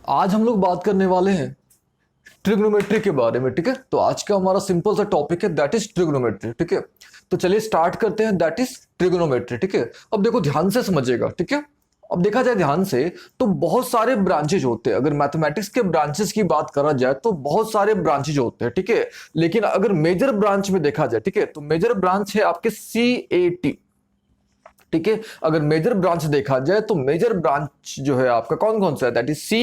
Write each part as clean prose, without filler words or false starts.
आज हम लोग बात करने वाले हैं ट्रिग्नोमेट्री के बारे में। ठीक है, तो आज का हमारा सिंपल सा टॉपिक है दैट इज ट्रिग्नोमेट्री। ठीक है, तो चलिए स्टार्ट करते हैं दैट इज ट्रिग्नोमेट्री। ठीक है, अब देखो ध्यान से समझिएगा। ठीक है, अब देखा जाए ध्यान से तो बहुत सारे ब्रांचेज होते हैं। अगर मैथमेटिक्स के ब्रांचेस की बात करा जाए तो बहुत सारे ब्रांचेज होते हैं। ठीक है, लेकिन अगर मेजर ब्रांच में देखा जाए, ठीक है, तो मेजर ब्रांच है आपके CAT। ठीक है, अगर मेजर ब्रांच देखा जाए तो मेजर ब्रांच जो है आपका कौन कौन सा है, दैट इज C,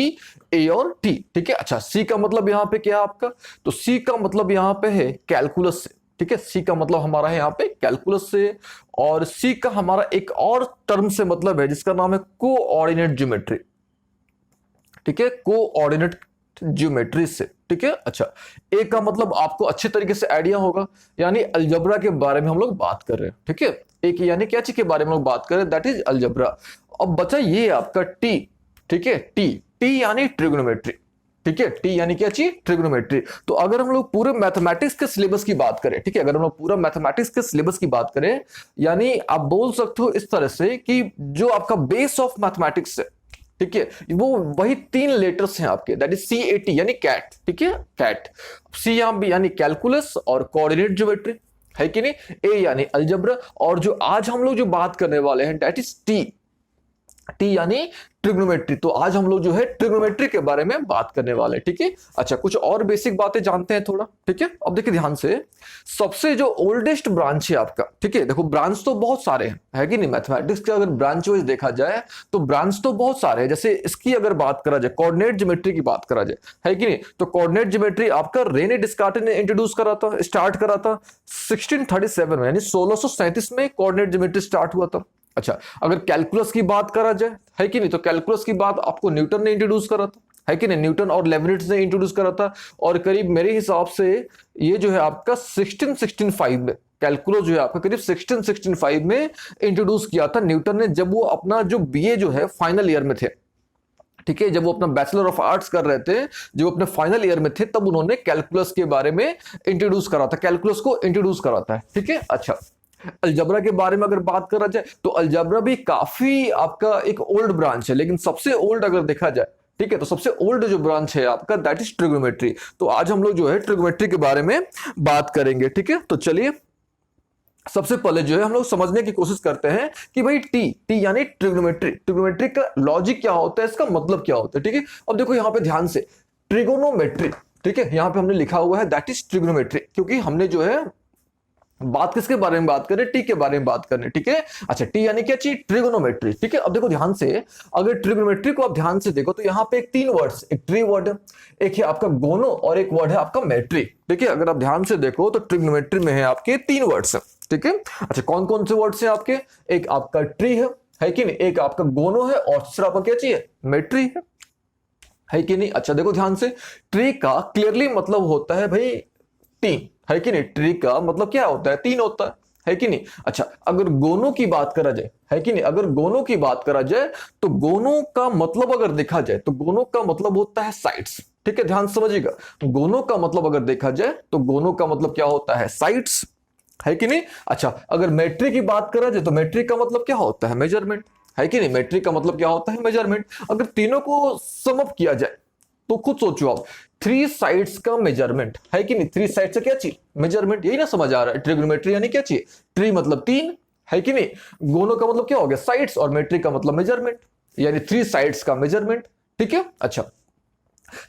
A और T। ठीक है, अच्छा C का मतलब यहां पे क्या है आपका, तो C का मतलब यहां पे है कैलकुलस से। ठीक है, C का मतलब हमारा है यहां पे कैलकुलस से, और C का हमारा एक और टर्म से मतलब है जिसका नाम है कोऑर्डिनेट ज्योमेट्री। ठीक है, कोऑर्डिनेट ज्योमेट्री से। ठीक है, अच्छा ए का मतलब आपको अच्छे तरीके से आइडिया होगा, यानी अलजबरा के बारे में हम लोग बात कर रहे हैं। ठीक है, एक यानी क्या चीज के बारे में हम लोग बात कर रहे हैं, दैट इज अलजबरा। अब बचा ये आपका टी। ठीक है, टी टी यानी ट्रिग्नोमेट्री। ठीक है, टी यानी क्या चीज, ट्रिग्नोमेट्री। तो अगर हम लोग पूरे मैथमेटिक्स के सिलेबस की बात करें, ठीक है, अगर हम लोग पूरा मैथमेटिक्स के सिलेबस की बात करें, यानी आप बोल सकते हो इस तरह से कि जो आपका बेस ऑफ मैथमेटिक्स है, ठीक है, वो वही 3 लेटर्स हैं आपके, दैट इज CAT यानी कैट। ठीक है, कैट। सी यहां भी यानी कैलकुलस और कोऑर्डिनेट ज्योमेट्री, है कि नहीं। ए यानी अलजब्रा, और जो आज हम लोग जो बात करने वाले हैं दैट इज टी। टी यानी ट्रिग्नोमेट्री। तो आज हम लोग जो है ट्रिग्नोमेट्री के बारे में बात करने वाले हैं। ठीक है, अच्छा कुछ और बेसिक बातें जानते हैं थोड़ा। ठीक है, अब देखिए ध्यान से, सबसे जो ओल्डेस्ट ब्रांच है आपका, ठीक है, देखो ब्रांच तो बहुत सारे हैं, है कि नहीं। मैथमेटिक्स के अगर ब्रांच वाइज देखा जाए तो ब्रांच तो बहुत सारे हैं। जैसे इसकी अगर बात करा जाए, कोऑर्डिनेट ज्योमेट्री की बात करा जाए, है कि नहीं, तो कोऑर्डिनेट ज्योमेट्री आपका रेने डिस्कार्ट ने इंट्रोड्यूस करा था, स्टार्ट करा था 1637 में, यानी 1637 में कोऑर्डिनेट ज्योमेट्री स्टार्ट हुआ था। अच्छा, अगर कैलकुलस की बात करा जाए, है कि नहीं, तो कैलकुलस की बात आपको न्यूटन ने इंट्रोड्यूस करा था, है कि नहीं, न्यूटन और लेबनिट्ज ने इंट्रोड्यूस करा था। और करीब मेरे हिसाब से ये जो है आपका 1665 में, कैलकुलस जो है आपका करीब 1665 में इंट्रोड्यूस किया था न्यूटन ने, जब वो अपना जो BA जो है फाइनल ईयर में थे। ठीक है, जब वो अपना बैचलर ऑफ आर्ट्स कर रहे थे, जो अपने फाइनल ईयर में थे, तब उन्होंने कैलकुलस के बारे में इंट्रोड्यूस करा था, कैलकुलस को इंट्रोड्यूस करा था। ठीक है, अच्छा अलजबरा के बारे में अगर बात करा जाए तो अलजबरा भी काफी आपका एक ओल्ड ब्रांच है, लेकिन सबसे ओल्ड अगर देखा जाए, ठीक है, तो सबसे ओल्ड जो ब्रांच है आपका दैट इज ट्रिग्नोमेट्री। तो आज हम लोग जो है ट्रिग्नोमेट्री के बारे में बात करेंगे। ठीक है, तो चलिए सबसे पहले जो है हम लोग समझने की कोशिश करते हैं कि भाई टी टी यानी ट्रिग्नोमेट्री, ट्रिग्नोमेट्री का लॉजिक क्या होता है, इसका मतलब क्या होता है। ठीक है, अब देखो यहां पे ध्यान से ट्रिगोनोमेट्री, ठीक है, यहां पे हमने लिखा हुआ है दैट इज ट्रिग्नोमेट्री, क्योंकि हमने जो है बात किसके बारे में बात करें, टी के बारे में बात करें। ठीक है, अच्छा टी यानी क्या चीज, ट्रिगोनोमेट्री। ठीक है, अब देखो ध्यान से, अगर ट्रिगोनोमेट्री को आप ध्यान से देखो तो यहां पे एक 3 वर्ड्स, एक ट्री वर्ड है, एक है आपका गोनो, और एक वर्ड है आपका मेट्री। ठीक है, अगर आप ध्यान से देखो तो ट्रिगोनोमेट्री में है आपके 3 वर्ड्स है। ठीक है, अच्छा कौन कौन से वर्ड्स हैं आपके, एक आपका ट्री है कि नहीं, एक आपका गोनो है, और तीसरा आपका क्या चाहिए, मेट्री है कि नहीं। अच्छा देखो ध्यान से, ट्री का क्लियरली मतलब होता है भाई 3, है कि नहीं, ट्री का मतलब क्या होता है, 3 होता है कि नहीं। अच्छा अगर गोनों की बात करा जाए, है कि नहीं, अगर गोनों की बात करा जाए तो गोनों का मतलब अगर देखा जाए तो गोनों का मतलब होता है साइड्स। ठीक है, ध्यान समझिएगा, गोनों का मतलब अगर देखा जाए तो गोनों का मतलब क्या होता है, साइड्स, है कि नहीं। अच्छा अगर मेट्रिक की बात करा जाए तो मेट्रिक का मतलब क्या होता है, मेजरमेंट, है कि नहीं, मेट्रिक का मतलब क्या होता है, मेजरमेंट। अगर तीनों को सम अप किया जाए तो खुद सोचो आप, 3 साइड्स का मेजरमेंट, है कि नहीं, 3 साइड से क्या चाहिए, मेजरमेंट। यही ना समझ आ रहा है, ट्रिग्नोमेट्री यानी क्या चाहिए, ट्री मतलब 3, है कि नहीं, गोनो का मतलब क्या हो गया, साइड्स, और मेट्रिक का मतलब मेजरमेंट, यानी 3 साइड्स का मेजरमेंट। ठीक है, अच्छा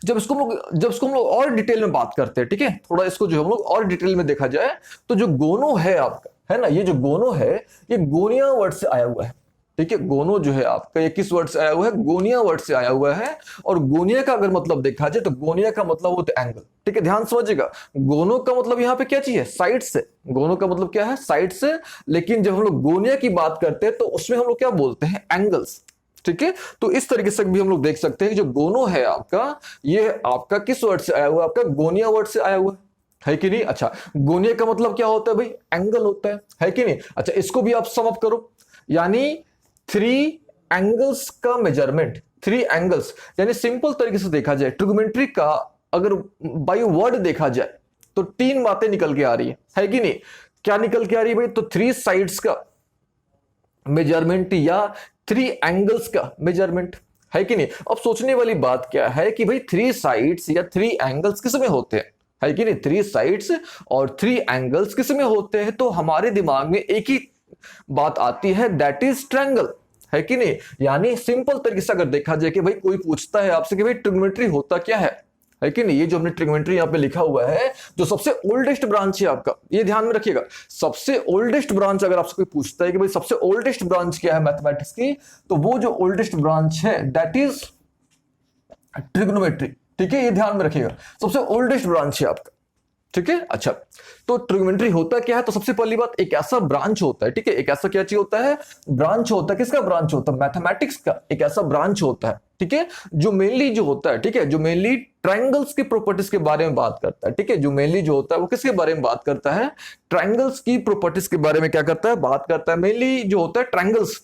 जब इसको हम लोग और डिटेल में बात करते हैं, ठीक है, थोड़ा इसको जो हम लोग और डिटेल में देखा जाए तो जो गोनो है आपका, है ना, ये जो गोनो है ये गोनिया वर्ड से आया हुआ है। ठीक है, गोनो जो है आपका ये किस वर्ड से आया हुआ है, गोनिया वर्ड से आया हुआ है। और गोनिया का अगर मतलब देखा जाए तो गोनिया का मतलब होता है एंगल। ठीक है, ध्यान समझिएगा, गोनो का मतलब यहाँ पे क्या चाहिए, साइड से, गोनो का मतलब क्या है, साइड से। लेकिन जब हम लोग गोनिया की बात करते हैं तो उसमें हम लोग क्या बोलते हैं, एंगल्स। ठीक है, तो इस तरीके से भी हम लोग देख सकते हैं कि जो गोनो है आपका, ये आपका किस वर्ड से आया हुआ है, आपका गोनिया वर्ड से आया हुआ है कि नहीं। अच्छा गोनिया का मतलब क्या होता है भाई, एंगल होता है कि नहीं। अच्छा इसको भी आप सम अप करो, यानी 3 एंगल्स का मेजरमेंट, 3 एंगल्स, यानी सिंपल तरीके से देखा जाए ट्रिग्नोमेट्री का अगर बाय वर्ड देखा जाए तो 3 बातें निकल के आ रही है कि नहीं। क्या निकल के आ रही है भाई, तो 3 साइड्स का मेजरमेंट या 3 एंगल्स का मेजरमेंट, है कि नहीं। अब सोचने वाली बात क्या है कि भाई थ्री साइड्स या थ्री एंगल्स किस में होते हैं, है कि नहीं। थ्री साइड्स और थ्री एंगल्स किस में होते हैं, तो हमारे दिमाग में एक ही बात आती है, दैट इज ट्रायंगल, है कि नहीं। यानी सिंपल तरीके से अगर देखा जाए कि भाई कोई पूछता है आपसे कि भाई ट्रिग्नोमेट्री होता क्या है कि नहीं। ये जो हमने ट्रिग्नोमेट्री यहाँ पे लिखा हुआ है, जो सबसे ओल्डेस्ट ब्रांच है आपका, ये ध्यान में रखिएगा, सबसे ओल्डेस्ट ब्रांच अगर आपसे कोई पूछता है कि भाई सबसे ओल्डेस्ट ब्रांच क्या है मैथमेटिक्स की, तो वो जो ओल्डेस्ट ब्रांच है दैट इज ट्रिग्नोमेट्री, ठीक है। ये ध्यान में रखिएगा, सबसे ओल्डेस्ट ब्रांच है आपका, ठीक है। अच्छा, तो ट्रिग्नोमेट्री होता क्या है, तो सबसे पहली बात एक ऐसा ब्रांच होता है, ठीक है। एक ऐसा क्या चीज होता है, ब्रांच होता है। किसका ब्रांच होता है, मैथमेटिक्स का एक ऐसा ब्रांच होता है, ठीक है, जो मेनली जो होता है, ठीक है, जो मेनली ट्रायंगल्स की प्रॉपर्टीज के बारे में बात करता है, ठीक है। जो मेनली जो होता है वो किसके बारे में बात करता है, ट्रायंगल्स की प्रॉपर्टीज के बारे में क्या करता है, बात करता है। मेनली जो होता है ट्रायंगल्स,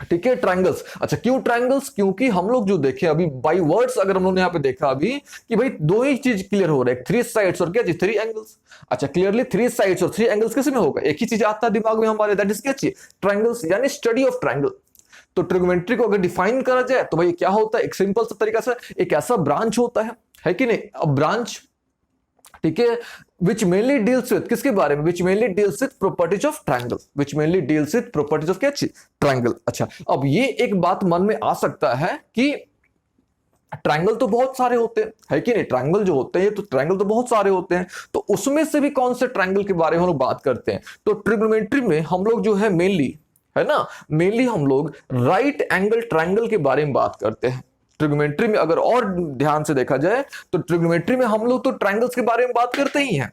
ठीक है, ट्रायंगल्स। अच्छा, क्यों ट्रायंगल्स, क्योंकि हम लोग जो देखे अभी बाय वर्ड्स, अगर हम लोग ने यहाँ पे देखा अभी कि भाई दो ही चीज क्लियर हो रहा है, थ्री साइड्स और क्या चीज, थ्री एंगल्स। अच्छा, क्लियरली थ्री साइड्स और थ्री एंगल्स किस में होगा, एक ही चीज आता है दिमाग में हमारे, दैट इज क्या चीज, ट्रायंगल्स, यानी स्टडी ऑफ ट्रायंगल। तो ट्रिग्नोमेट्री को अगर डिफाइन करा जाए तो भाई क्या होता है, एक सिंपल सा तरीका से एक ऐसा ब्रांच होता है कि नहीं। अब ब्रांच, ठीक है, विच मेनली डील्स विद किसके बारे में, which mainly deals with properties of triangle, which mainly deals with properties of क्या चीज, ट्रायंगल। अच्छा, अब ये एक बात मन में आ सकता है कि ट्रायंगल तो बहुत सारे होते हैं, है कि नहीं। ट्रायंगल जो होते हैं, तो ट्रायंगल तो बहुत सारे होते हैं, तो उसमें से भी कौन से ट्रायंगल के बारे में हम लोग बात करते हैं, तो ट्रिग्नोमेट्री में हम लोग जो है मेनली, है ना, मेनली हम लोग राइट एंगल ट्रायंगल के बारे में बात करते हैं। ट्रिग्नोमेट्री में अगर और ध्यान से देखा जाए तो ट्रिग्नोमेट्री में हम लोग तो ट्रायंगल्स के बारे में बात करते ही हैं,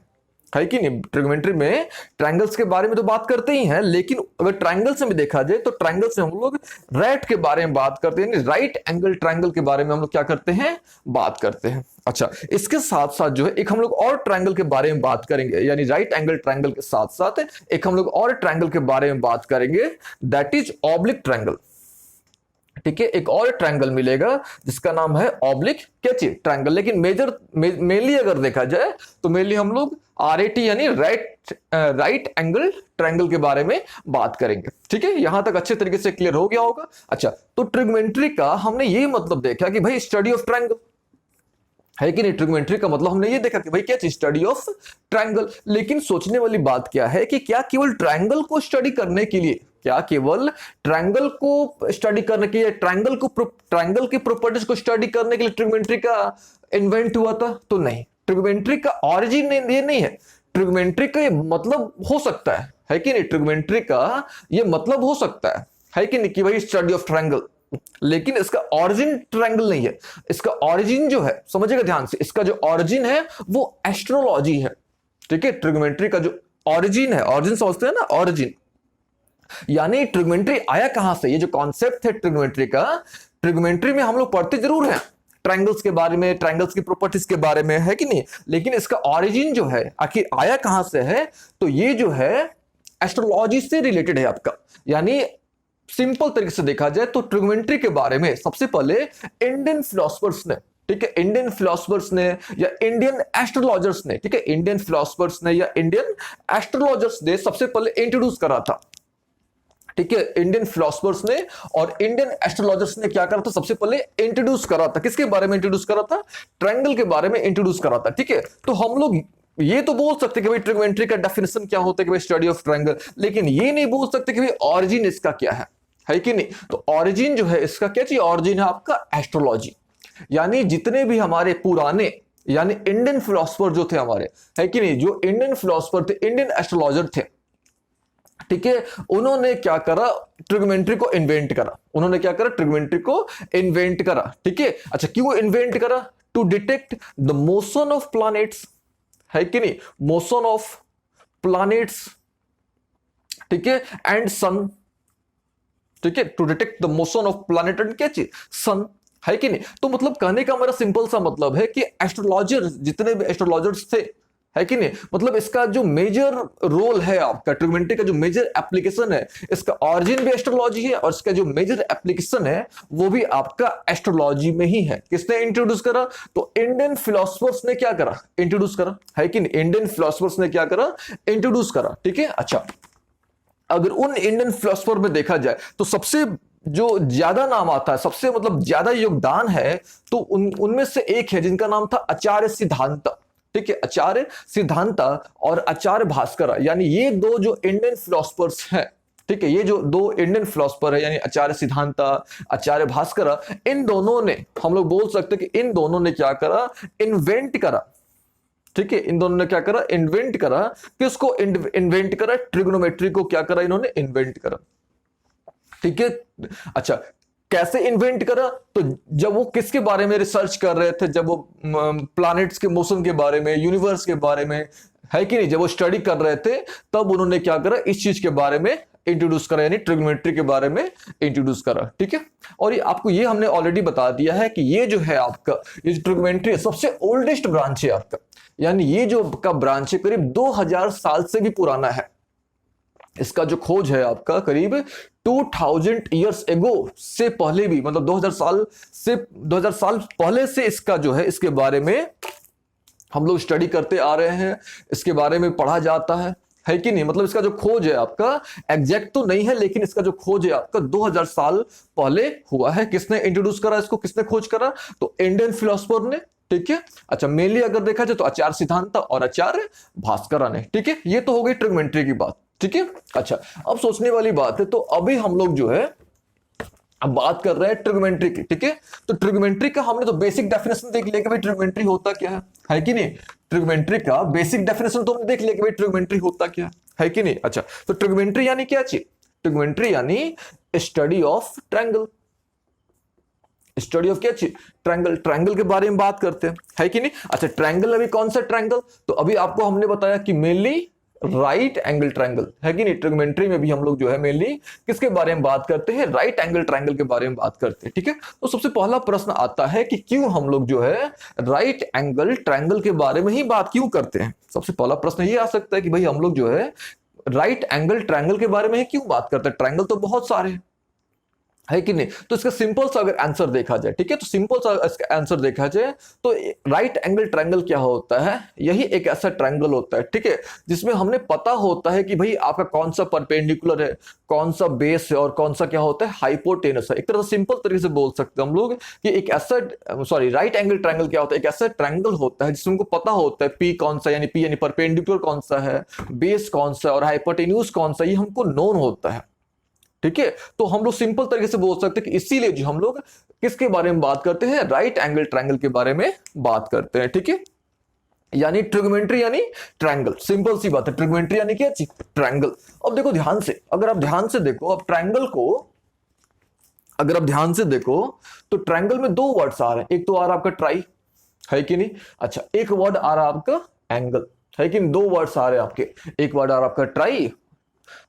है कि नहीं। ट्रिग्नोमेट्री में ट्रायंगल्स के बारे में तो बात करते ही हैं, लेकिन अगर ट्रायंगल्स में देखा जाए तो ट्रायंगल्स में हम लोग राइट के बारे में बात करते हैं, राइट एंगल ट्रायंगल के बारे में हम लोग क्या करते हैं, बात करते हैं। अच्छा, इसके साथ साथ जो है एक हम लोग और ट्रायंगल के बारे में बात करेंगे, यानी राइट एंगल ट्रायंगल के साथ साथ एक हम लोग और ट्रायंगल के बारे में बात करेंगे, दैट इज ऑब्लिक ट्रायंगल, ठीक है। एक और ट्रायंगल मिलेगा जिसका नाम है ऑब्लिक क्या चीज, ट्रायंगल। लेकिन मेनली अगर देखा जाए तो मेनली हम लोग RAT यानी राइट एंगल ट्रायंगल के बारे में बात करेंगे, ठीक है। यहां तक अच्छे तरीके से क्लियर हो गया होगा। अच्छा, तो ट्रिग्नोमेट्री का हमने ये मतलब देखा कि भाई स्टडी ऑफ ट्रायंगल, है कि नहीं। ट्रिग्नोमेट्री का मतलब हमने ये देखा कि भाई क्या चीज, स्टडी ऑफ ट्रायंगल। लेकिन सोचने वाली बात क्या है कि क्या केवल ट्रायंगल को स्टडी करने के लिए, क्या केवल ट्रायंगल को स्टडी करने के लिए, ट्रायंगल की प्रॉपर्टीज को स्टडी करने के लिए ट्रिग्नोमेट्री का इन्वेंट हुआ था, तो नहीं। ट्रिग्नोमेट्री का ऑरिजिन ये नहीं है। ट्रिग्नोमेट्री का ये मतलब हो सकता है कि नहीं। ट्रिग्नोमेट्री का ये मतलब हो सकता है कि नहीं, कि भाई स्टडी ऑफ ट्रायंगल, लेकिन इसका ऑरिजिन ट्रायंगल नहीं है। इसका ऑरिजिन जो है, समझिएगा ध्यान से, इसका जो ऑरिजिन है वो एस्ट्रोलॉजी है, ठीक है। ट्रिग्नोमेट्री का जो ऑरिजिन है, ऑरिजिन समझते हैं ना, ऑरिजिन यानी ट्रिग्नोमेट्री आया कहां से, ये जो कॉन्सेप्ट है ट्रिग्नोमेट्री का, ट्रिग्नोमेट्री में हम लोग पढ़ते जरूर हैं ट्रायंगल्स के बारे में, ट्रायंगल्स की प्रॉपर्टीज के बारे में, है कि नहीं। लेकिन इसका ऑरिजिन जो है, आखिर आया कहां से है, तो ये जो है एस्ट्रोलॉजी से रिलेटेड है आपका। यानी सिंपल तरीके से देखा जाए तो ट्रिग्नोमेट्री के बारे में सबसे पहले इंडियन फिलोसफर्स ने, ठीक है, इंडियन फिलोसफर्स ने या इंडियन एस्ट्रोलॉजर्स ने, ठीक है, इंडियन फिलोसफर्स ने या इंडियन एस्ट्रोलॉजर्स ने सबसे पहले इंट्रोड्यूस करा था, ठीक है। इंडियन फिलोसफर्स ने और इंडियन एस्ट्रोलॉजर्स ने क्या करा था, सबसे पहले इंट्रोड्यूस करा था। किसके बारे में इंट्रोड्यूस करा था, ट्रायंगल के बारे में इंट्रोड्यूस करा था, ठीक है। तो हम लोग ये तो बोल सकते कि भाई ट्रिग्नोमेट्री का डेफिनेशन क्या होता है कि भाई स्टडी ऑफ ट्रायंगल, लेकिन ये नहीं बोल सकते कि भाई ऑरिजिन इसका क्या है कि नहीं। तो ऑरिजिन जो है इसका क्या चाहिए, ऑरिजिन है आपका एस्ट्रोलॉजी। यानी जितने भी हमारे पुराने यानी इंडियन फिलोसफर जो थे हमारे, है कि नहीं, जो इंडियन फिलोसफर थे, इंडियन एस्ट्रोलॉजर थे, ठीक है, उन्होंने क्या करा, ट्रिग्नोमेट्री को इन्वेंट करा। उन्होंने क्या करा, ट्रिग्नोमेट्री को इन्वेंट करा, ठीक है। अच्छा, क्यों इन्वेंट करा, to detect the motion of planets, है कि नहीं, मोशन ऑफ प्लैनेट्स, ठीक है, एंड सन, ठीक है, to detect the motion of planet and क्या चीज, सन, है कि नहीं। तो मतलब कहने का मेरा सिंपल सा मतलब है कि एस्ट्रोलॉजर, जितने भी एस्ट्रोलॉजर्स थे, है कि नहीं, मतलब इसका जो मेजर रोल है आपका, ट्रिग्नोमेट्री का जो मेजर एप्लीकेशन है, इसका ऑरिजिन भी एस्ट्रोलॉजी है और इसका जो मेजर एप्लीकेशन है वो भी आपका एस्ट्रोलॉजी में ही है। किसने इंट्रोड्यूस करा, तो इंडियन फिलोसफर्स ने क्या करा, इंट्रोड्यूस करा, है कि नहीं, इंडियन फिलोसफर्स ने क्या करा, इंट्रोड्यूस करा, ठीक है। अच्छा, अगर उन इंडियन फिलोसफर में देखा जाए तो सबसे जो ज्यादा नाम आता है, सबसे मतलब ज्यादा योगदान है, तो उनमें से एक है जिनका नाम था आचार्य सिद्धांत। ठीक है, आचार्य सिद्धांत और आचार्य भास्कर, यानी ये दो जो इंडियन फिलोसफर्स हैं, ठीक है, ये जो दो इंडियन फिलोसफर है यानी आचार्य सिद्धांत, आचार्य भास्कर, इन दोनों ने, हम लोग बोल सकते हैं कि इन दोनों ने क्या करा, इन्वेंट करा। ठीक है, इन दोनों ने क्या करा, इन्वेंट करा। किसको इन्वेंट करा? ट्रिग्नोमेट्री को क्या करा इन्होंने, इन्वेंट करा। ठीक है, अच्छा, कैसे इन्वेंट करा? तो जब वो किसके बारे में रिसर्च कर रहे थे, जब वो प्लैनेट्स के मौसम के बारे में, यूनिवर्स के बारे में, है कि नहीं, जब वो स्टडी कर रहे थे, तब उन्होंने क्या करा, इस चीज के बारे में इंट्रोड्यूस करा, यानी ट्रिग्नोमेट्री के बारे में इंट्रोड्यूस करा। ठीक है, और ये आपको, ये हमने ऑलरेडी बता दिया है कि ये जो है आपका, ये जो ट्रिग्नोमेट्री है, सबसे ओल्डेस्ट ब्रांच है आपका, यानी ये जो का ब्रांच है करीब 2000 साल से भी पुराना है। इसका जो खोज है आपका करीब 2000 ईयर्स एगो से पहले भी, मतलब 2000 साल पहले से इसका जो है, इसके बारे में हम लोग स्टडी करते आ रहे हैं, इसके बारे में पढ़ा जाता है कि नहीं। मतलब इसका जो खोज है आपका एग्जैक्ट तो नहीं है, लेकिन इसका जो खोज है आपका 2000 साल पहले हुआ है। किसने इंट्रोड्यूस करा इसको, किसने खोज करा? तो इंडियन फिलोसफर ने। ठीक है, अच्छा, मेनली अगर देखा जाए तो आचार्य सिद्धांत और आचार्य भास्कर ने। ठीक है, ये तो हो गई ट्रिग्नोमेट्री की बात। ठीक है, अच्छा, अब सोचने वाली बात है, तो अभी हम लोग जो है अब बात कर रहे हैं ट्रिग्नोमेट्री की। ठीक है, तो ट्रिग्नोमेट्री का हमने तो बेसिक डेफिनेशन देख लिया कि भाई ट्रिग्नोमेट्री होता क्या है कि नहीं। ट्रिग्नोमेट्री का बेसिक डेफिनेशन तो हमने देख लिया कि भाई ट्रिग्नोमेट्री होता क्या है कि नहीं। अच्छा, तो ट्रिग्नोमेट्री यानी क्या चीज? ट्रिग्नोमेट्री यानी study of triangle. Study of क्या चीज? ट्रायंगल। ट्रायंगल के बारे में बात करते हैं, है कि नहीं। अच्छा, ट्रायंगल, अभी कौन सा ट्रायंगल? तो अभी आपको हमने बताया कि मेनली राइट एंगल ट्रायंगल, है कि नहीं। ट्रिग्नोमेट्री में भी हम लोग जो है मेनली किसके बारे में बात करते हैं? राइट एंगल ट्रायंगल के बारे में बात करते हैं। ठीक है, तो सबसे पहला प्रश्न आता है कि क्यों हम लोग जो है राइट एंगल ट्रायंगल के बारे में ही बात क्यों करते हैं? सबसे पहला प्रश्न ये आ सकता है कि भाई हम लोग जो है राइट एंगल ट्रायंगल के बारे में ही क्यों बात करते हैं? ट्रायंगल तो बहुत सारे हैं, है कि नहीं। तो इसका सिंपल सा अगर आंसर देखा जाए, ठीक है, तो सिंपल सा इसका आंसर देखा जाए तो राइट एंगल ट्रायंगल क्या होता है? यही एक ऐसा ट्रायंगल होता है, ठीक है, जिसमें हमने पता होता है कि भाई आपका कौन सा परपेंडिकुलर है, कौन सा बेस है और कौन सा क्या होता है, हाइपोटेनस है। एक तरह से सिंपल तरीके से बोल सकते हैं हम लोग कि एक ऐसा, सॉरी, राइट एंगल ट्रायंगल क्या होता है? एक ऐसा ट्रायंगल होता है जिसमें हमको पता होता है पी कौन सा, यानी पी यानी परपेंडिकुलर कौन सा है, बेस कौन सा और हाइपोटेन्यूज कौन सा, ये हमको नोन होता है। ठीक है, तो हम लोग सिंपल तरीके से बोल सकते हैं कि इसीलिए जो हम लोग किसके बारे में बात करते हैं? राइट एंगल ट्रायंगल के बारे में बात करते हैं। ठीक है, यानी ट्रिग्नोमेट्री यानी ट्रायंगल। सिंपल सी बात है, ट्रिग्नोमेट्री यानी क्या चीज? ट्रायंगल। अब देखो ध्यान से, अगर आप ध्यान से देखो, अब ट्रायंगल को अगर आप ध्यान से देखो तो ट्रायंगल में दो वर्ड्स आ रहे हैं। एक तो आ रहा आपका ट्राई, है कि नहीं। अच्छा, एक वर्ड आ रहा आपका एंगल, है कि नहीं। दो वर्ड्स आ रहे हैं आपके, एक वर्ड आ रहा आपका ट्राई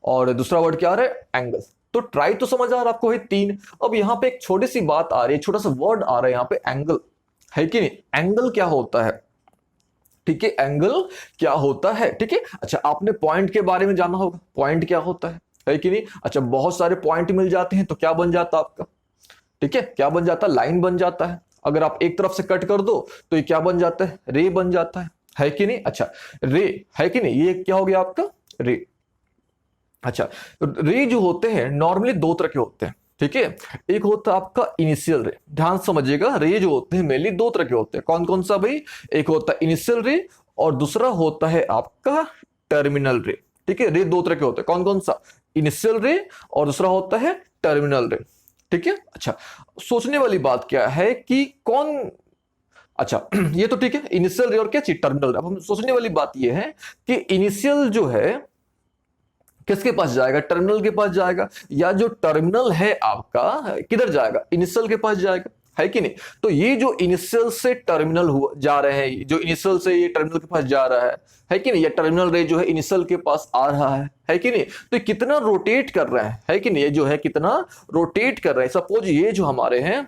और दूसरा वर्ड क्या आ रहा है? एंगल। तो ट्राई तो समझ आ रहा है आपको है 3। अब यहां पे एक छोटी सी बात आ रही है, छोटा सा वर्ड आ रहा है यहां पे, एंगल, है कि नहीं। एंगल क्या होता है? ठीक है, एंगल क्या होता है? ठीक है, अच्छा, आपने पॉइंट के बारे में जाना होगा, पॉइंट क्या होता है कि नहीं। अच्छा, बहुत सारे पॉइंट मिल जाते हैं तो क्या बन जाता आपका? ठीक है, क्या बन जाता? लाइन बन जाता है। अगर आप एक तरफ से कट कर दो तो ये क्या बन जाता है? रे बन जाता है कि नहीं। अच्छा, रे, है कि नहीं, ये क्या हो गया आपका? रे। अच्छा, तो रे जो होते हैं नॉर्मली दो तरह के होते हैं, ठीक है। एक होता है आपका इनिशियल रे, ध्यान समझिएगा, रे जो होते हैं मेनली दो तरह के होते हैं। कौन कौन सा भाई? एक होता है इनिशियल रे और दूसरा होता है आपका टर्मिनल रे। ठीक है, रे दो तरह के होते हैं। कौन कौन सा? इनिशियल रे और दूसरा होता है टर्मिनल रे। ठीक है, अच्छा, सोचने वाली बात क्या है कि कौन, अच्छा ये तो ठीक है, इनिशियल रे और क्या चीज? टर्मिनल। अब हम सोचने वाली बात ये है कि इनिशियल जो है किसके पास जाएगा? टर्मिनल के पास जाएगा, या जो टर्मिनल है आपका किधर जाएगा? इनिशियल के पास जाएगा, है कि नहीं। तो ये जो इनिशियल से टर्मिनल हुआ जा रहे हैं, जो इनिशियल से ये टर्मिनल के पास जा रहा है कि नहीं, ये टर्मिनल रे जो है इनिशियल के पास आ रहा है कि नहीं। तो ये कितना रोटेट कर रहा है कि नहीं, ये जो है कितना रोटेट कर रहा है। सपोज ये जो हमारे हैं,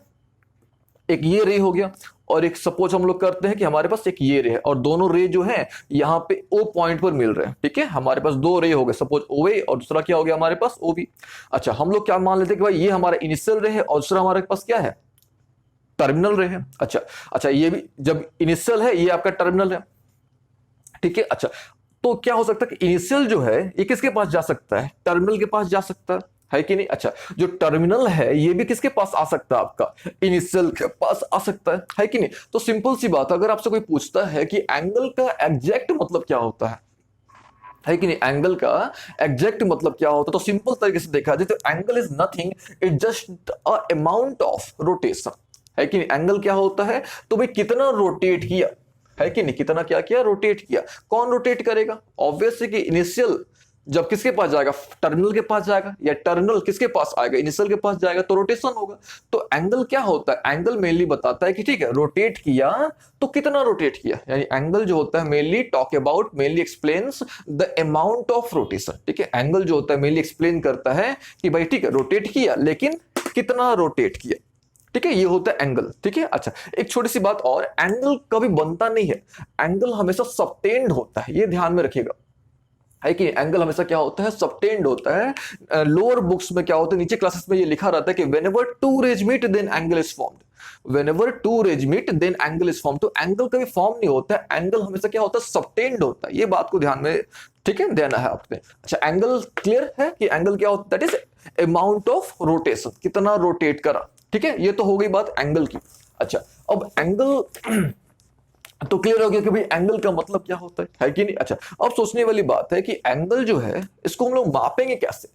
एक ये रे हो गया और एक सपोज हम लोग करते हैं कि हमारे पास एक ये रे है और दोनों रे जो है यहाँ पे ओ पॉइंट पर मिल रहे हैं। ठीक है, हमारे पास दो रे हो गए, सपोज ओ ए और दूसरा क्या हो गया हमारे पास? O B. अच्छा, हम लोग क्या मान लेते हैं कि भाई ये हमारा इनिशियल रे है और दूसरा हमारे पास क्या है? टर्मिनल रे है। अच्छा अच्छा, ये भी जब इनिशियल है, ये आपका टर्मिनल है। ठीक है, अच्छा, तो क्या हो सकता है कि इनिशियल जो है ये किसके पास जा सकता है? टर्मिनल के पास जा सकता है कि नहीं। अच्छा, जो टर्मिनल है ये भी किसके पास आ सकता है, आपका इनिशियल के पास आ सकता है कि नहीं। तो सिंपल सी बात, अगर आपसे कोई पूछता है कि एंगल का एग्जैक्ट मतलब क्या होता है कि नहीं, एंगल का एग्जैक्ट मतलब क्या होता है, तो सिंपल तरीके से देखा जाए तो angle is nothing, it just a amount of rotation, है कि नहीं। एंगल क्या होता है, तो भाई कितना रोटेट किया, है कि नहीं, कितना क्या किया, रोटेट किया। कौन रोटेट करेगा, ऑब्वियसली कि इनिशियल जब किसके पास जाएगा, टर्मिनल के पास जाएगा, या टर्मिनल किसके पास आएगा, इनिशियल के पास जाएगा, तो रोटेशन होगा। तो एंगल क्या होता है, एंगल मेनली बताता है कि ठीक है रोटेट किया तो कितना रोटेट किया, यानी एंगल जो होता है mainly talk about, mainly explains the amount of rotation, ठीक है। एंगल जो होता है मेनली एक्सप्लेन करता है कि भाई ठीक है रोटेट किया लेकिन कितना रोटेट किया, ठीक है, ये होता है एंगल, ठीक है। अच्छा, एक छोटी सी बात और, एंगल कभी बनता नहीं है, एंगल हमेशा सबटेंड होता है, ये ध्यान में रखिएगा, है कि एंगल हमेशा क्या होता है, सबटेंड होता है। लोअर बुक्स में क्या होता है, नीचे क्लासेस में ये लिखा रहता है कि whenever two rays meet then angle is formed, whenever two rays meet then angle is formed. तो एंगल कभी फॉर्म नहीं होता है, एंगल हमेशा क्या होता है, सबटेंड होता है, ये बात को ध्यान में, ठीक है, देना है आपने। अच्छा, एंगल क्लियर है कि एंगल क्या होता है, that is amount of rotation, कितना रोटेट करा, ठीक है। ये तो हो गई बात एंगल की। अच्छा, अब एंगल तो क्लियर हो गया कि भाई एंगल का मतलब क्या होता है कि नहीं। अच्छा, अब सोचने वाली बात है कि एंगल जो है इसको हम लोग मापेंगे कैसे,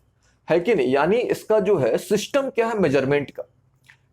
है कि नहीं, यानी इसका जो है सिस्टम क्या है मेजरमेंट का,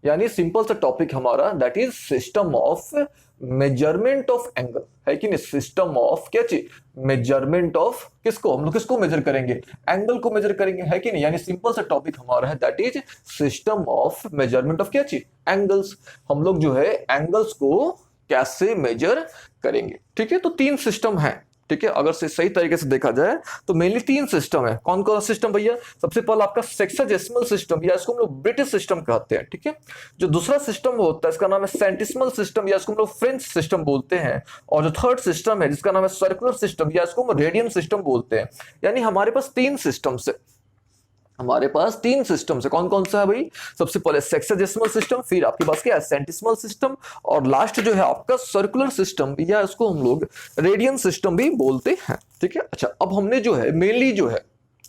यानी सिंपल सा टॉपिक हमारा that is system of measurement of angle, है कि नहीं, सिस्टम ऑफ क्या चीज, मेजरमेंट ऑफ किसको, हम लोग किसको मेजर करेंगे, एंगल को मेजर करेंगे, है कि नहीं। यानी सिंपल सा टॉपिक हमारा है that is system of measurement of क्या चीज, एंगल्स। हम लोग जो है एंगल्स को कैसे मेजर करेंगे, ठीक है। तो तीन सिस्टम है, ठीक है, अगर से सही तरीके से देखा जाए तो मेनली तीन सिस्टम है। कौन कौन सा सिस्टम भैया, सबसे पहला आपका सेक्साडेसिमल सिस्टम, या इसको हम लोग ब्रिटिश सिस्टम कहते हैं, ठीक है। जो दूसरा सिस्टम होता है इसका नाम है सेंटिसिमल सिस्टम, या इसको हम लोग फ्रेंच सिस्टम बोलते हैं। और जो थर्ड सिस्टम है जिसका नाम है सर्कुलर सिस्टम, या इसको हम रेडियन सिस्टम बोलते हैं। यानी हमारे पास तीन सिस्टम है, हमारे पास तीन सिस्टम है। कौन कौन सा है भाई, सबसे पहले सेक्साडेसिमल सिस्टम, फिर आपके पास क्या है सेंटिसिमल सिस्टम, और लास्ट जो है आपका सर्कुलर सिस्टम, या इसको हम लोग रेडियन सिस्टम भी बोलते हैं, ठीक है। अच्छा, अब हमने जो है मेनली जो है,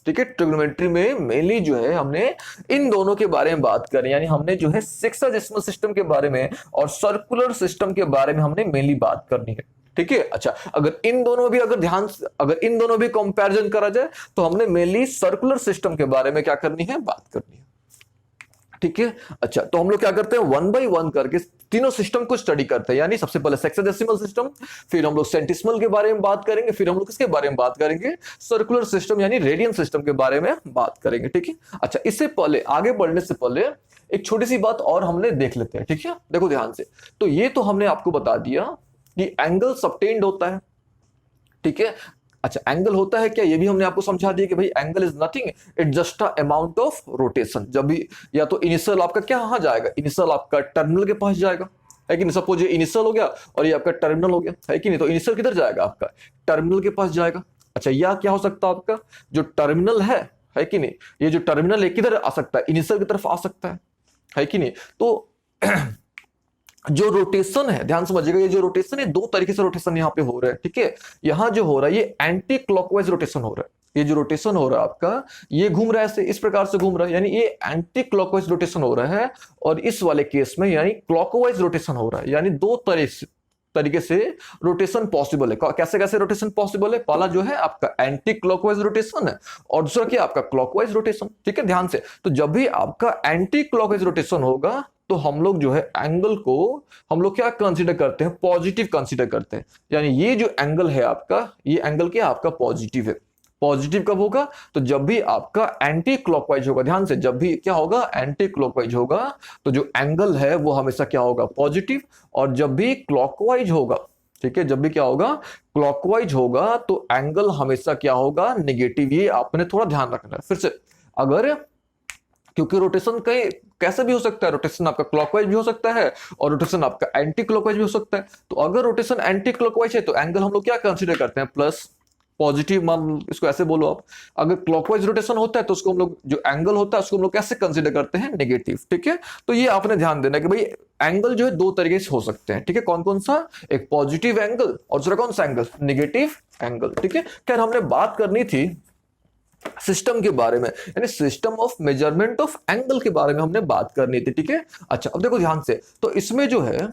ठीक है, ट्रिग्नोमेट्री में मेनली जो है हमने इन दोनों के बारे में बात करें, यानी हमने जो है सेक्साडेसिमल सिस्टम के बारे में और सर्कुलर सिस्टम के बारे में हमने मेनली बात करनी है, ठीक है। अच्छा, अगर इन दोनों भी अगर इन दोनों भी कंपैरिजन करा जाए तो हमने मेनली सर्कुलर सिस्टम के बारे में क्या करनी है, बात करनी है, ठीक है। अच्छा, तो हम लोग क्या करते हैं, वन बाय वन करके तीनों सिस्टम को स्टडी करते हैं। यानी सबसे पहले सेक्साडेसिमल सिस्टम, फिर हम लोग सेंटिसिमल के बारे में बात करेंगे, फिर हम लोग किसके बारे में बात करेंगे, सर्कुलर सिस्टम यानी रेडियन सिस्टम के बारे में बात करेंगे, ठीक है। अच्छा, इससे पहले आगे बढ़ने से पहले एक छोटी सी बात और हमने देख लेते हैं, ठीक है, देखो ध्यान से। तो ये तो हमने आपको बता दिया कि एंगल सबटेंड होता है, ठीक है। अच्छा, एंगल होता है क्या, ये भी हमने आपको समझा दिया कि भाई angle is nothing, it just a amount of rotation. जब भी या तो इनिशियल आपका क्या कहां जाएगा, इनिशियल आपका टर्मिनल के पास जाएगा, है कि नहीं। सपोज ये इनिशियल हो गया और ये आपका टर्मिनल हो गया, है कि नहीं। तो इनिशियल किधर जाएगा, आपका टर्मिनल के पास जाएगा। अच्छा, या क्या हो सकता है आपका जो टर्मिनल है कि नहीं, ये जो टर्मिनल है किधर आ सकता है, इनिशियल की तरफ आ सकता है कि नहीं। तो जो रोटेशन है, ध्यान समझिएगा, ये जो रोटेशन है दो तरीके से रोटेशन यहाँ पे हो रहा है, ठीक है। यहाँ जो हो रहा है ये एंटी क्लॉकवाइज रोटेशन हो रहा है, ये जो रोटेशन हो रहा है आपका, ये घूम रहा है ऐसे, इस प्रकार से घूम रहा है, यानी ये एंटी क्लॉकवाइज रोटेशन हो रहा है। और इस वाले केस में यानी क्लॉकवाइज रोटेशन हो रहा है, यानी दो तरीके से रोटेशन पॉसिबल है। कैसे कैसे रोटेशन पॉसिबल है, पहला जो है आपका एंटी क्लॉकवाइज रोटेशन है, और दूसरा क्या आपका क्लॉकवाइज रोटेशन, ठीक है। ध्यान से, तो जब भी आपका एंटी क्लॉकवाइज रोटेशन होगा तो हम लोग जो है एंगल को हम लोग क्या कंसीडर करते हैं, पॉजिटिव कंसीडर करते हैं। यानी ये जो एंगल है आपका, ये एंगल क्या आपका पॉजिटिव है। पॉजिटिव कब होगा, तो जब भी आपका एंटी क्लॉकवाइज होगा। ध्यान से, जब भी क्या होगा, एंटी क्लॉकवाइज होगा, तो जो एंगल है वो हमेशा क्या होगा, पॉजिटिव। और जब भी क्लॉकवाइज होगा, ठीक है, जब भी क्या होगा, क्लॉकवाइज होगा, तो एंगल हमेशा क्या होगा, नेगेटिव। ये आपने थोड़ा ध्यान रखना है। फिर से, अगर क्योंकि रोटेशन कहीं कैसे भी हो सकता है, रोटेशन आपका क्लॉकवाइज भी हो सकता है और रोटेशन आपका एंटी क्लॉकवाइज भी हो सकता है। तो अगर रोटेशन एंटी क्लॉकवाइज है तो एंगल हम लोग क्या कंसीडर करते हैं, प्लस, पॉजिटिव, मान इसको ऐसे बोलो आप। अगर क्लॉकवाइज रोटेशन होता है तो उसको हम लोग जो एंगल होता है उसको हम लोग कैसे कंसीडर करते हैं, नेगेटिव, ठीक है। तो ये आपने ध्यान देना कि भाई एंगल जो है दो तरीके से हो सकते हैं, ठीक है। कौन कौन सा, एक पॉजिटिव एंगल और दूसरा कौन सा एंगल, नेगेटिव एंगल, ठीक है। खैर, हमने बात करनी थी सिस्टम के बारे में, यानी system of measurement of angle के बारे में हमने बात करनी थी, ठीक है। अच्छा अब देखो ध्यान से, तो इसमें जो है,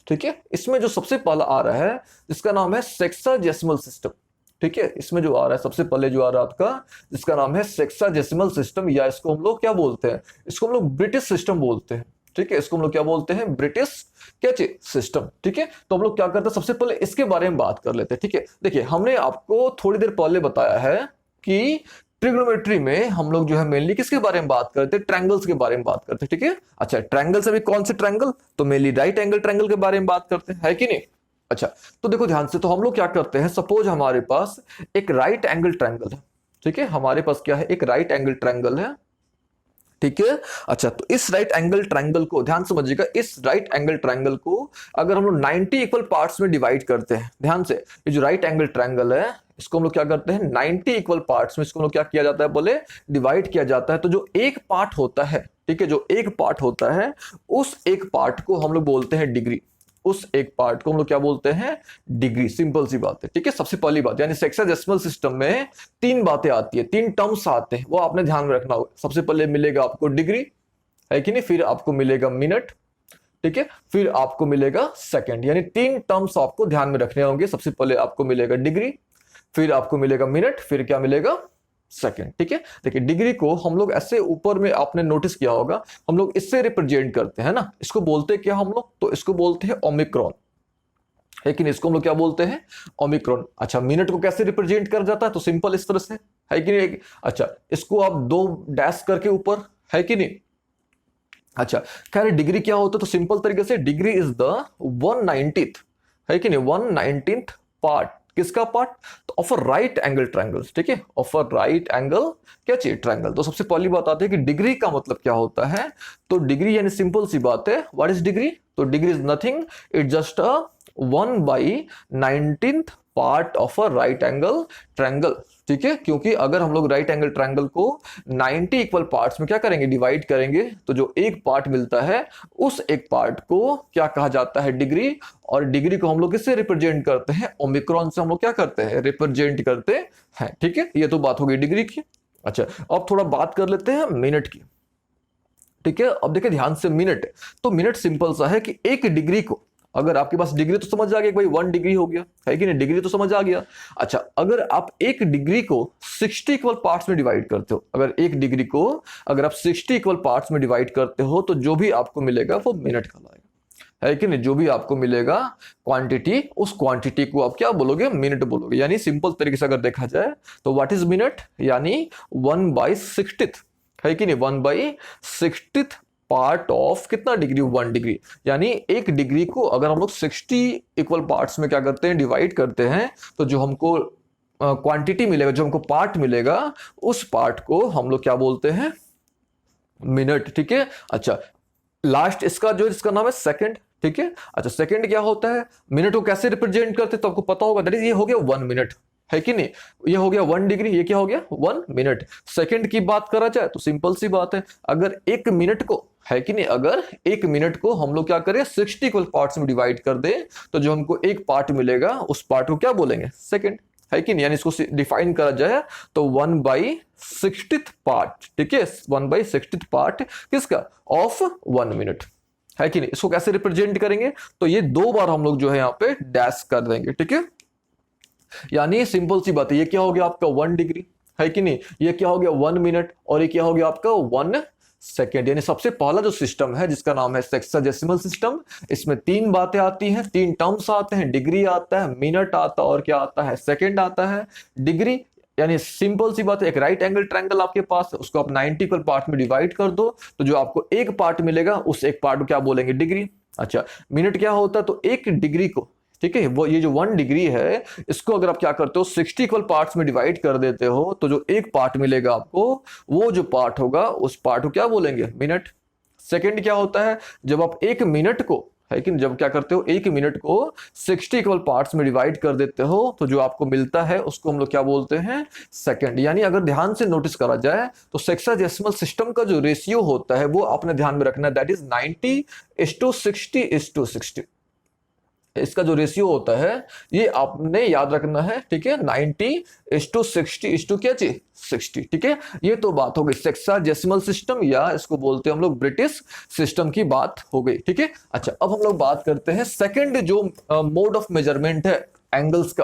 ठीक है, इसमें जो सबसे पहला आ रहा है जिसका नाम है सेक्साजेसिमल सिस्टम, ठीक है। इसमें जो आ रहा है सबसे पहले जो आ रहा है आपका, जिसका नाम है सेक्साजेसिमल सिस्टम, या इसको हम लोग क्या बोलते हैं, इसको हम लोग ब्रिटिश सिस्टम बोलते हैं, ठीक है। इसको हम लोग क्या बोलते हैं, ब्रिटिश क्या चीज, सिस्टम, ठीक है। तो हम लोग क्या करते हैं, सबसे पहले इसके बारे में बात कर लेते हैं, ठीक है। देखिए हमने आपको थोड़ी देर पहले बताया है कि ट्रिग्नोमेट्री में हम लोग जो है मेनली किसके बारे में बात करते हैं, ट्रायंगल्स के बारे में बात करते हैं, ठीक है। अच्छा ट्रायंगल्स अभी कौन से ट्रायंगल, तो मेनली राइट एंगल ट्रायंगल के बारे में बात करते हैं, है कि नहीं। अच्छा तो देखो ध्यान से, तो हम लोग क्या करते हैं, सपोज हमारे पास एक राइट एंगल ट्रायंगल है, ठीक है। हमारे पास क्या है, एक राइट एंगल ट्रायंगल है, ठीक है। अच्छा तो इस राइट एंगल ट्रायंगल को ध्यान समझिएगा, इस राइट एंगल ट्रायंगल को अगर हम लोग 90 इक्वल पार्ट्स में डिवाइड करते हैं, ध्यान से, ये जो राइट एंगल ट्रायंगल है इसको हम लोग क्या करते हैं, 90 इक्वल पार्ट्स में इसको हम लोग क्या किया जाता है, बोले डिवाइड किया जाता है। तो जो एक पार्ट होता है, ठीक है, जो एक पार्ट होता है उस एक पार्ट को हम लोग बोलते हैं डिग्री, उस एक पार्ट को हम लोग क्या बोलते हैं, डिग्री। सिंपल सी बात है, ठीक है। सबसे पहली बात, यानी सेक्साजेसिमल सिस्टम में तीन बातें आती है, तीन टर्म्स आते हैं, वो आपने ध्यान में रखना होगा। सबसे पहले मिलेगा आपको डिग्री, है कि नहीं, फिर आपको मिलेगा मिनट, ठीक है, फिर आपको मिलेगा सेकंड, यानी तीन टर्म्स आपको ध्यान में रखने होंगे। सबसे पहले आपको मिलेगा डिग्री, फिर आपको मिलेगा मिनट, फिर क्या मिलेगा, सेकंड, ठीक है। देखिए डिग्री को हम लोग ऐसे ऊपर में आपने नोटिस किया होगा, हम लोग इससे रिप्रेजेंट करते हैं ना, इसको बोलते हैं क्या हम लोग, तो इसको बोलते हैं ओमिक्रॉन, लेकिन इसको हम लोग क्या बोलते हैं, ओमिक्रॉन। अच्छा मिनट को कैसे रिप्रेजेंट कर जाता है, तो सिंपल इस तरह से, है कि नहीं। अच्छा इसको आप दो डैश करके ऊपर, है कि नहीं। अच्छा खैर डिग्री क्या होता है, तो सिंपल तरीके से डिग्री इज द 1/90, है कि नहीं, 1/19 पार्ट, किसका पार्ट, तो of a right angle triangle, ठीक है, ऑफ अ राइट एंगल क्या चाहिए, ट्रायंगल। तो सबसे पहली बात आती है कि डिग्री का मतलब क्या होता है, तो डिग्री यानी सिंपल सी बात है, व्हाट इज डिग्री, तो degree is nothing, it just a 1/19 part of a right angle triangle, ठीक है। क्योंकि अगर हम लोग राइट एंगल ट्रायंगल को 90 इक्वल पार्ट्स में क्या करेंगे, डिवाइड करेंगे, तो जो एक पार्ट मिलता है उस एक पार्ट को क्या कहा जाता है, डिग्री। और डिग्री को हम लोग किससे रिप्रेजेंट करते हैं, ओमिक्रॉन से हम लोग क्या करते हैं, रिप्रेजेंट करते हैं, ठीक है। ये तो बात हो गई डिग्री की। अच्छा अब थोड़ा बात कर लेते हैं मिनट की, ठीक है। अब देखिए ध्यान से, मिनट, तो मिनट सिंपल सा है कि एक डिग्री को, अगर आपके पास डिग्री तो समझ आ गया कि भाई 1 डिग्री हो गया, है कि नहीं, डिग्री तो समझ आ गया। अच्छा अगर आप एक डिग्री को 60 इक्वल पार्ट्स में डिवाइड करते हो, अगर एक डिग्री को अगर आप 60 इक्वल पार्ट्स में डिवाइड करते हो, तो जो भी आपको मिलेगा वो मिनट कहलाएगा, है कि नहीं। जो भी आपको मिलेगा क्वांटिटी, उस क्वांटिटी को आप क्या बोलोगे, मिनट बोलोगे। यानी सिंपल तरीके से अगर देखा जाए तो व्हाट इज मिनट, यानी 1/60, है कि नहीं, 1/60 पार्ट ऑफ कितना डिग्री, 1 डिग्री। यानी एक डिग्री को अगर हम लोग 60 इक्वल पार्ट्स में क्या करते हैं, डिवाइड करते हैं, तो जो हमको क्वांटिटी मिलेगा, जो हमको पार्ट मिलेगा, उस पार्ट को हम लोग क्या बोलते हैं, मिनट, ठीक है। अच्छा लास्ट इसका जो, इसका नाम है सेकंड, ठीक है। अच्छा सेकंड क्या होता है, मिनट को कैसे रिप्रेजेंट करते हैं, तो आपको पता होगा, दैट इज, ये हो गया 1 मिनट, है कि नहीं, ये हो गया 1 डिग्री, ये क्या हो गया 1 मिनट। सेकंड की बात करा जाए तो सिंपल सी बात है, अगर एक मिनट को, है कि नहीं, अगर एक मिनट को हम लोग क्या करें, 60 इक्वल पार्ट्स में डिवाइड कर दें, तो जो हमको एक पार्ट मिलेगा उस पार्ट को क्या बोलेंगे, सेकंड, है कि नहीं। यानी इसको डिफाइन करा जाए तो 1/60 पार्ट, ठीक है, 1/60 पार्ट किसका, ऑफ 1 मिनट, है कि नहीं। इसको कैसे रिप्रेजेंट करेंगे, तो ये दो बार हम लोग जो है यहाँ पे डैश कर देंगे, ठीक है। यानी सिंपल सी बात है, ये क्या हो गया आपका 1 डिग्री, है कि नहीं, ये क्या हो गया 1 मिनट, और ये क्या हो गया आपका 1 सेकेंड। यानी सबसे पहला जो सिस्टम है जिसका नाम है सेक्साजेसिमल सिस्टम, इसमें तीन बातें आती हैं, तीन टर्म्स आते हैं, डिग्री आता है, मिनट आता है, और क्या आता है, सेकेंड आता है। डिग्री यानी सिंपल सी बात है, एक राइट एंगल ट्रायंगल आपके पास है, उसको आप 90 इक्वल पार्ट में डिवाइड कर दो, तो जो आपको एक पार्ट मिलेगा उस एक पार्ट को क्या बोलेंगे, डिग्री। अच्छा मिनट क्या होता है, तो एक डिग्री को, ठीक है, वो ये जो 1 डिग्री है, इसको अगर आप क्या करते हो 60 इक्वल पार्ट्स में डिवाइड कर देते हो, तो जो एक पार्ट मिलेगा आपको, वो जो पार्ट होगा उस पार्ट को क्या बोलेंगे, मिनट। सेकंड क्या होता है, जब आप एक मिनट को, है कि जब क्या करते हो, एक मिनट को 60 इक्वल पार्ट्स में डिवाइड कर देते हो, तो जो आपको मिलता है उसको हम लोग क्या बोलते हैं, सेकंड। यानी अगर ध्यान से नोटिस करा जाए तो सेक्साजेसिमल सिस्टम का जो रेशियो होता है वो आपने ध्यान में रखना है, दैट इज 90:60:60, इसका जो रेशियो होता है ये आपने याद रखना है, ठीक है, 90:60 क्या चाहिए 60, ठीक है। ये तो बात हो गई सेक्साडेसिमल सिस्टम या इसको बोलते हैं हम लोग ब्रिटिश सिस्टम की बात हो गई, ठीक है। अच्छा, अब हम लोग बात करते हैं सेकंड जो मोड ऑफ मेजरमेंट है एंगल्स का,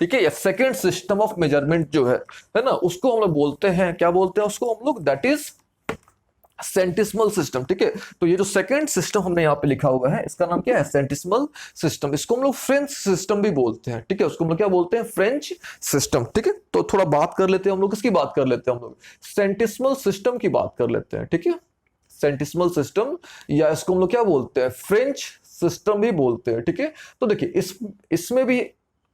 ठीक है, या सेकंड सिस्टम ऑफ मेजरमेंट जो है ना, उसको हम लोग बोलते हैं, क्या बोलते हैं उसको हम लोग, दैट इज सेंटिसिमल सिस्टम, ठीक है। तो ये जो सेकंड सिस्टम हमने यहाँ पे लिखा हुआ है इसका नाम क्या है, सेंटिसिमल सिस्टम। इसको हम लोग फ्रेंच सिस्टम भी बोलते हैं, ठीक है, उसको हम लोग क्या बोलते हैं, फ्रेंच सिस्टम, ठीक है। तो थोड़ा बात कर लेते हैं हम लोग, किसकी बात कर लेते हैं हम लोग, सेंटिसिमल सिस्टम की बात कर लेते हैं, ठीक है। सेंटिसिमल सिस्टम या इसको हम लोग क्या बोलते हैं, फ्रेंच सिस्टम भी बोलते हैं, ठीक है। तो देखिए इसमें भी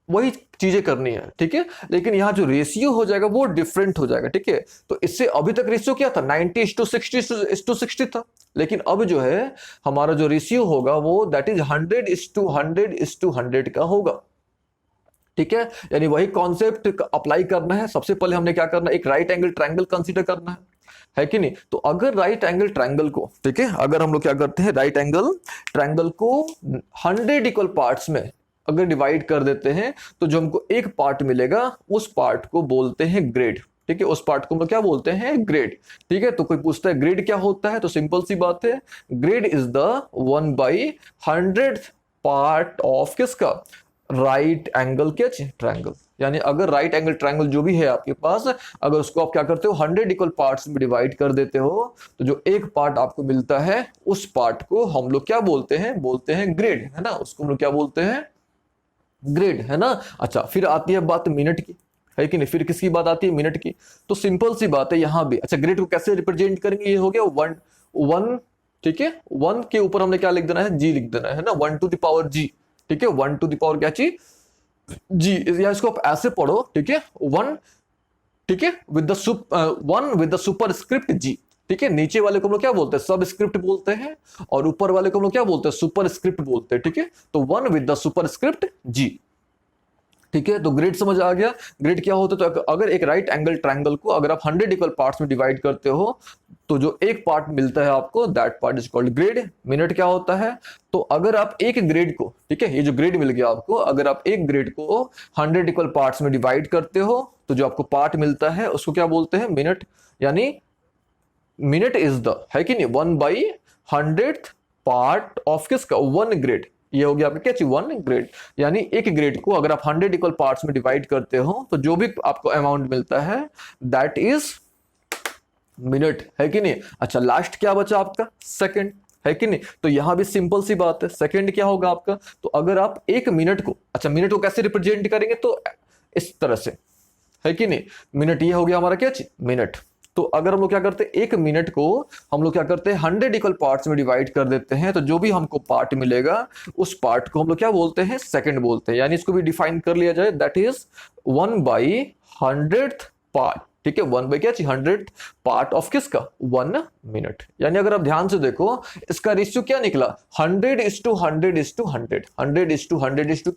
वही चीजें करनी है, ठीक है, लेकिन यहाँ जो रेशियो हो जाएगा वो डिफरेंट हो जाएगा, ठीक है। तो इससे अभी तक रेशियो क्या था, 90:60 था, लेकिन अब जो है हमारा जो रेशियो होगा वो दैट इज 100:100:100 का होगा, ठीक है। यानी वही कॉन्सेप्ट अप्लाई करना है। सबसे पहले हमने क्या करना है, एक राइट एंगल ट्रायंगल कंसीडर करना है कि नहीं। तो अगर राइट एंगल ट्रायंगल को, ठीक है, अगर हम लोग क्या करते हैं, राइट एंगल ट्रायंगल को 100 इक्वल पार्ट्स में अगर डिवाइड कर देते हैं तो जो हमको एक पार्ट मिलेगा उस पार्ट को बोलते हैं ग्रेड, ठीक है। उस पार्ट को हम लोग क्या बोलते हैं, ग्रेड, ठीक है। तो कोई पूछता है ग्रेड क्या होता है, तो सिंपल सी बात है, grade is the 1/100th part of किसका, राइट एंगल क्या ट्रायंगल। यानी अगर राइट एंगल ट्रायंगल जो भी है आपके पास, अगर उसको आप क्या करते हो 100 इक्वल पार्ट्स में डिवाइड कर देते हो तो जो एक पार्ट आपको मिलता है उस पार्ट को हम लोग क्या बोलते हैं ग्रेड, है ना। उसको हम लोग क्या बोलते हैं, ग्रेड, है ना। अच्छा, फिर आती है बात मिनट की, है कि नहीं। फिर किसकी बात आती है, मिनट की। तो सिंपल सी बात है यहां भी। अच्छा, ग्रेड को कैसे रिप्रेजेंट करेंगे, ये हो गया 1, ठीक है। 1 के ऊपर हमने क्या लिख देना है, जी लिख देना है ना, 1⁻g, ठीक है। 1 क्या चीज, जी, या इसको आप ऐसे पढ़ो, ठीक है, 1, ठीक है, with the 1 with the superscript G, ठीक है। नीचे वाले को हम लोग क्या बोलते हैं, सबस्क्रिप्ट बोलते हैं, और ऊपर वाले को हम लोग क्या बोलते हैं, सुपरस्क्रिप्ट बोलते हैं, ठीक है। तो 1 विद द सुपरस्क्रिप्ट जी, ठीक है। तो ग्रेड समझ आ गया। ग्रेड क्या होता है, तो अगर एक राइट एंगल ट्रायंगल को अगर आप 100 इक्वल पार्ट्स में डिवाइड करते हो तो जो एक पार्ट मिलता है आपको that part is called grade. Minute क्या होता है, तो अगर आप एक ग्रेड को, ठीक है, ये जो ग्रेड मिल गया आपको, अगर आप एक ग्रेड को 100 इक्वल पार्ट्स में डिवाइड करते हो तो जो आपको पार्ट मिलता है उसको क्या बोलते हैं, मिनट। यानी मिनट इज द, है कि नहीं, 1/100th पार्ट ऑफ किसका, 1 ग्रेड। ये हो गया आपका क्या चीज, 1 ग्रेड। यानी एक ग्रेड को अगर आप 100 इक्वल पार्ट्स में डिवाइड करते हो तो जो भी आपको अमाउंट मिलता है दैट इज मिनट, है कि नहीं। अच्छा, लास्ट क्या बचा आपका, सेकंड, है कि नहीं। तो यहां भी सिंपल सी बात है, सेकंड क्या होगा आपका, तो अगर आप एक मिनट को, अच्छा मिनट को कैसे रिप्रेजेंट करेंगे, तो इस तरह से, है कि नहीं। मिनट ये हो गया हमारा क्या चीज, मिनट। तो अगर हम लोग क्या करते हैं, एक मिनट को हम लोग क्या करते हैं 100 इक्वल पार्ट्स में डिवाइड कर देते हैं तो जो भी हमको पार्ट मिलेगा उस पार्ट को हम लोग क्या बोलते हैं, सेकंड बोलते हैं। यानी इसको भी डिफाइन कर लिया जाए, दैट इज 1/100th पार्ट, ठीक है। 1 क्या चीज, 100th पार्ट ऑफ किसका, 1 मिनट। यानी अगर आप ध्यान से देखो इसका रेशियो क्या निकला, 100:100:100, 100:100:100